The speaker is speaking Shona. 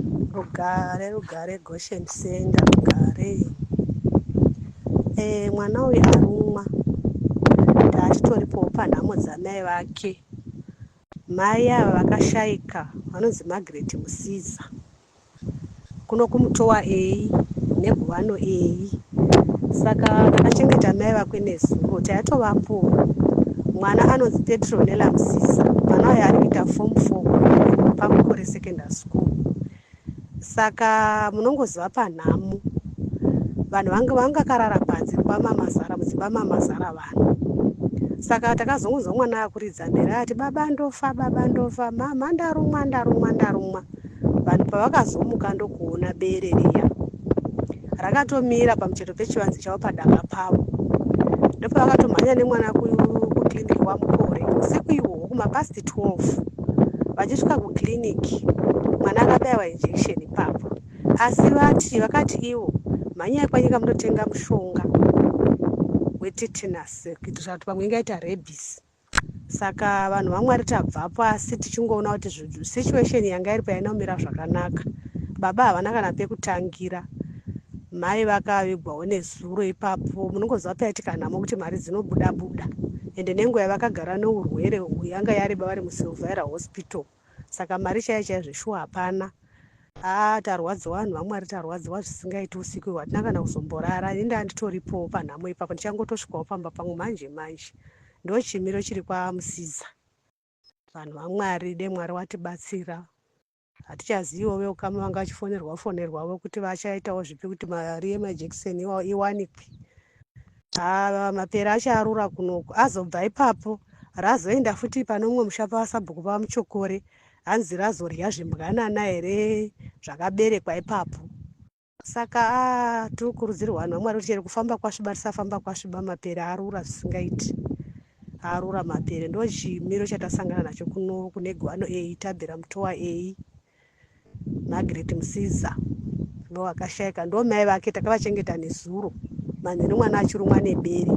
Rugare rugare Goshen Senda rugare. Mwana uyu arumwa ndachitoripowo panhamo dzamai vake. Mai ava vakashaika vanonzi Margaret Musiza. Kuno kumutowa ei neguvano ei. Saka takachengeta mai vakwe nezuro taitovapo. Mwana anonzi Petronella Musiza. Mwana uyu ari kuita form 4 paMukore Secondary School. Saka munongoziva panhamo vanhu vangakarara panze pamama Zara mudzimba mama Zara vanhu. Saka takazongozwa mwana akuridza mberi ati baba ndofa mama ndarumwa. Vanhu pavakazomuka ndokuona bere riya rakatomira pamucheto pechivanze chavo padanga pavo. Ndopavakatomhanya nemwana kukiriniki waMukore usiku ihwohwo kumapasti 12 vachisvika kukiriniki mwana akabaiwa injection ipapo. Asi vakati ivo mhanyai kwanyika munotenga mushonga wetetanus kuitira kuti pamwe ingaita rabies. Saka vanhu vaMwari tabvapo asi tichingoona kuti situation yanga iripo yainaumira zvakanaka. Baba havana kana pekutangira. Mai vakavigwawo nezuro ipapo. Munongoziva paitika nhamo kuti mari dzinobuda ende nenguva yavakagara neurwere yanga yareba vari muSilvera Hospital. Saka mari chaiyo zveshuwa hapana. Tarwadziwa vanhu vaMwari, tarwadziwa zvisingaiti usiku ihwo hatina kana kuzomborara. Inda nditoripowo panhamo ipapo ndichangotosvikawo pamba pangu manje. Ndo chimiro chiri kwaMusiza. Vanhu vaMwari dai Mwari watibatsira. Hatichaziviwo kama vanga vachifonerwawo kuti vachaitawo zvipi kuti mari yemajekiseni iwanikwe. Mapere acharura kunoko. Azobva ipapo razoenda futi pane umwe musha paSabhuku paMuchokore. Hanzi razorya zvimbwanana here zvakaberekwa ipapo. Saka tinokurudzirwa vanhu vaMwari kuti chero kufamba kwasviba tisafamba kwasviba. Mapere arura zvisingaiti. Arura mapere. Ndo chimiro chatasangana nacho kuno kune Gwano ei tabhira mutowa ei. Margaret Musiza ndo wakashaika. Ndo mai vake takavachengeta nezuro. Manheru mwana achirumwa nebere.